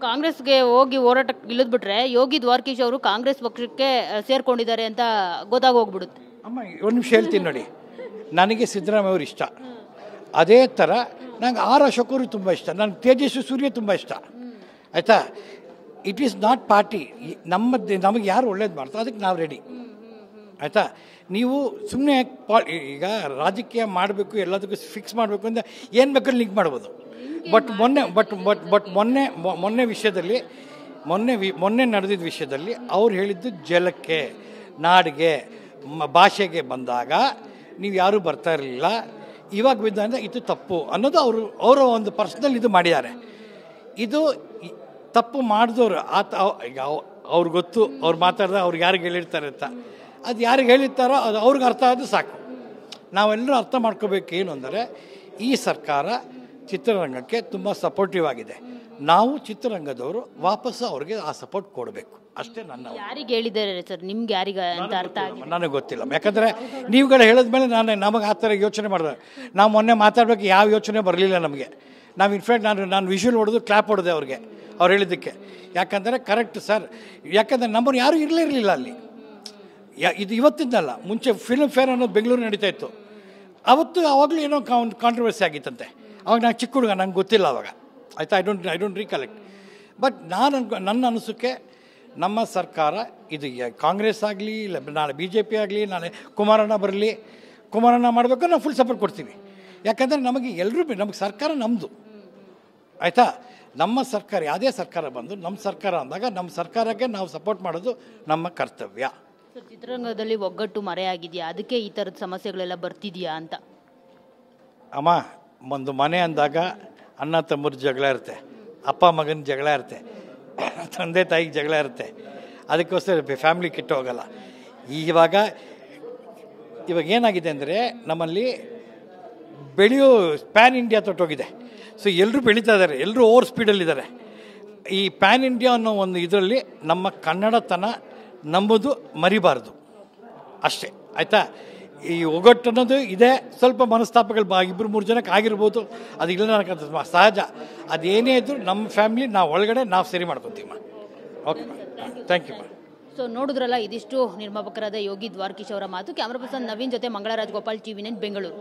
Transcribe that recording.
ಕಾಂಗ್ರೆಸ್ಗೆ ಹೋಗಿ ಹೋರಾಟಕ್ಕೆ ಇಳಿದ್ಬಿಟ್ರೆ ಯೋಗಿ ದ್ವಾರಕೀಶ್ ಅವರು ಕಾಂಗ್ರೆಸ್ ಪಕ್ಷಕ್ಕೆ ಸೇರ್ಕೊಂಡಿದ್ದಾರೆ ಅಂತ ಗೊತ್ತಾಗೋಗ್ಬಿಡುತ್ತೆ. ಅಮ್ಮ ಒಂದು ನಿಮಿಷ ಹೇಳ್ತೀನಿ ನೋಡಿ, ನನಗೆ ಸಿದ್ದರಾಮಯ್ಯ ಅವರು ಇಷ್ಟ, ಅದೇ ಥರ ನಂಗೆ ಆರ್ ಅಶೋಕ್ ಅವರು ತುಂಬ ಇಷ್ಟ, ನನಗೆ ತೇಜಸ್ವಿ ಸೂರ್ಯ ತುಂಬ ಇಷ್ಟ. ಆಯಿತಾ, ಇಟ್ ಈಸ್ ನಾಟ್ ಪಾರ್ಟಿ, ನಮಗೆ ಯಾರು ಒಳ್ಳೇದು ಮಾಡ್ತಾರೆ ಅದಕ್ಕೆ ನಾವು ರೆಡಿ. ಆಯಿತಾ, ನೀವು ಸುಮ್ಮನೆ ಈಗ ರಾಜಕೀಯ ಮಾಡಬೇಕು ಎಲ್ಲದಕ್ಕೂ ಫಿಕ್ಸ್ ಮಾಡಬೇಕು ಅಂತ ಏನು ಬೇಕಾದ್ರೂ ಲಿಂಕ್ ಮಾಡ್ಬೋದು. ಬಟ್ ಮೊನ್ನೆ ವಿಷಯದಲ್ಲಿ ಮೊನ್ನೆ ನಡೆದಿದ್ದ ವಿಷಯದಲ್ಲಿ ಅವ್ರು ಹೇಳಿದ್ದು ಜಲಕ್ಕೆ, ನಾಡಿಗೆ, ಭಾಷೆಗೆ ಬಂದಾಗ ನೀವು ಯಾರೂ ಬರ್ತಾ ಇರಲಿಲ್ಲ, ಇವಾಗ ಬಿದ್ದ ಇದು ತಪ್ಪು ಅನ್ನೋದು ಅವರ ಒಂದು ಪರ್ಸ್ನಲ್ ಇದು ಮಾಡಿದ್ದಾರೆ. ಇದು ತಪ್ಪು ಮಾಡಿದವರು ಈಗ ಅವ್ರಿಗೆ ಗೊತ್ತು, ಅವ್ರು ಮಾತಾಡಿದ ಅವ್ರಿಗೆ ಯಾರಿಗೆ ಹೇಳಿರ್ತಾರೆ ಅಂತ. ಅದು ಯಾರಿಗೆ ಹೇಳಿರ್ತಾರೋ ಅದು ಅವ್ರಿಗೆ ಅರ್ಥ ಆದರೂ ಸಾಕು. ನಾವೆಲ್ಲರೂ ಅರ್ಥ ಮಾಡ್ಕೋಬೇಕು ಏನು ಅಂದರೆ, ಈ ಸರ್ಕಾರ ಚಿತ್ರರಂಗಕ್ಕೆ ತುಂಬ ಸಪೋರ್ಟಿವ್ ಆಗಿದೆ. ನಾವು ಚಿತ್ರರಂಗದವರು ವಾಪಸ್ಸು ಅವ್ರಿಗೆ ಆ ಸಪೋರ್ಟ್ ಕೊಡಬೇಕು ಅಷ್ಟೇ. ಯಾರಿಗೆ ಹೇಳಿದ್ದಾರೆ ಸರ್, ನಿಮ್ಗೆ ಯಾರಿಗೆ ಅಂತ ಅರ್ಥ ಆಗಿದೆ? ನನಗೆ ಗೊತ್ತಿಲ್ಲ, ಯಾಕಂದರೆ ನೀವುಗಳು ಹೇಳಿದ್ಮೇಲೆ ನಮಗೆ ಆ ಥರ ಯೋಚನೆ ಮಾಡಿದೆ. ನಾವು ಮೊನ್ನೆ ಮಾತಾಡಬೇಕು ಯಾವ ಯೋಚನೆ ಬರಲಿಲ್ಲ ನಮಗೆ. ನಾವು ಇನ್ಫ್ಯಾಕ್ಟ್ ನಾನು ವಿಷುವಲ್ ಹೊಡೆದು ಕ್ಲಾಪ್ ಹೊಡೆದೆ ಅವ್ರಿಗೆ, ಅವ್ರು ಹೇಳಿದ್ದಕ್ಕೆ. ಯಾಕಂದರೆ ಕರೆಕ್ಟ್ ಸರ್, ಯಾಕಂದರೆ ನಮ್ಮನ್ನು ಯಾರೂ ಇರಲಿಲ್ಲ ಅಲ್ಲಿ. ಇದು ಇವತ್ತಿಂದಲ್ಲ, ಮುಂಚೆ ಫಿಲ್ಮ್ ಫೇರ್ ಅನ್ನೋದು ಬೆಂಗಳೂರು ನಡೀತಾ ಇತ್ತು. ಆವಾಗಲೂ ಏನೋ ಕಾಂಟ್ರವರ್ಸಿ ಆಗಿತ್ತಂತೆ. ಅವಾಗ ನಾನು ಚಿಕ್ಕ ಹುಡುಗ, ನಂಗೆ ಗೊತ್ತಿಲ್ಲ ಅವಾಗ. ಆಯಿತಾ, ಐ ಡೋಂಟ್ ರೀಕಲೆಕ್ಟ್. ಬಟ್ ನನ್ನ ಅನಿಸಿಕೆ ನಮ್ಮ ಸರ್ಕಾರ ಇದು ಕಾಂಗ್ರೆಸ್ ಆಗಲಿ, ಇಲ್ಲ ನಾಳೆ BJP ಆಗಲಿ, ನಾಳೆ ಕುಮಾರಣ್ಣ ಬರಲಿ, ಕುಮಾರಣ್ಣ ಮಾಡಬೇಕು, ನಾವು ಫುಲ್ ಸಪೋರ್ಟ್ ಕೊಡ್ತೀವಿ. ಯಾಕಂದರೆ ನಮಗೆ ಸರ್ಕಾರ ನಮ್ಮದು. ಆಯಿತಾ, ನಮ್ಮ ಸರ್ಕಾರ ಯಾವುದೇ ಸರ್ಕಾರ ಬಂದು ನಮ್ಮ ಸರ್ಕಾರ ಅಂದಾಗ ನಮ್ಮ ಸರ್ಕಾರಕ್ಕೆ ನಾವು ಸಪೋರ್ಟ್ ಮಾಡೋದು ನಮ್ಮ ಕರ್ತವ್ಯ. ಚಿತ್ರರಂಗದಲ್ಲಿ ಒಗ್ಗಟ್ಟು ಮರೆಯಾಗಿದೆಯಾ, ಅದಕ್ಕೆ ಈ ಥರದ ಸಮಸ್ಯೆಗಳೆಲ್ಲ ಬರ್ತಿದೆಯಾ ಅಂತ? ಅಮ್ಮ, ಒಂದು ಮನೆ ಅಂದಾಗ ಅಣ್ಣ ತಮ್ಮರ ಜಗಳ ಇರುತ್ತೆ, ಅಪ್ಪ ಮಗನ ಜಗಳ ಇರುತ್ತೆ, ತಂದೆ ತಾಯಿಗೆ ಜಗಳ ಇರುತ್ತೆ. ಅದಕ್ಕೋಸ್ಕರ ಫ್ಯಾಮಿಲಿ ಕೆಟ್ಟು ಹೋಗಲ್ಲ. ಇವಾಗ ಏನಾಗಿದೆ ಅಂದರೆ, ನಮ್ಮಲ್ಲಿ ಬೆಳೆಯೋ ಪ್ಯಾನ್ ಇಂಡಿಯಾ ತೊಟ್ಟೋಗಿದೆ. ಸೊ ಎಲ್ಲರೂ ಬೆಳೀತಾ ಇದ್ದಾರೆ, ಎಲ್ಲರೂ ಓವರ್ ಸ್ಪೀಡಲ್ಲಿದ್ದಾರೆ. ಈ ಪ್ಯಾನ್ ಇಂಡಿಯಾ ಅನ್ನೋ ಒಂದು ಇದರಲ್ಲಿ ನಮ್ಮ ಕನ್ನಡತನ ನಂಬೋದು ಮರಿಬಾರ್ದು ಅಷ್ಟೇ. ಆಯಿತಾ, ಈ ಒಗ್ಗಟ್ಟು ಅನ್ನೋದು ಇದೆ. ಸ್ವಲ್ಪ ಮನಸ್ತಾಪಗಳು ಇಬ್ಬರು ಮೂರು ಜನಕ್ಕೆ ಆಗಿರ್ಬೋದು, ಅದು ಇಲ್ಲ ನನಗೆ ಸಹಜ. ಅದೇನೇ ಇದ್ದರೂ ನಮ್ಮ ಫ್ಯಾಮಿಲಿ ನಾವು ಒಳಗಡೆ ನಾವು ಸರಿ ಮಾಡ್ಕೊತೀವಿ. Okay, thank you. ಸೊ ನೋಡಿದ್ರಲ್ಲ, ಇದಿಷ್ಟು ನಿರ್ಮಾಪಕರಾದ ಯೋಗಿ ದ್ವಾರಕೀಶ್ ಅವರ ಮಾತು. ಕ್ಯಾಮ್ರಾ ಪರ್ಸನ್ ನವೀನ್ ಜೊತೆ ಮಂಗಳರಾಜ್ ಗೋಪಾಲ್, TV9 ಬೆಂಗಳೂರು.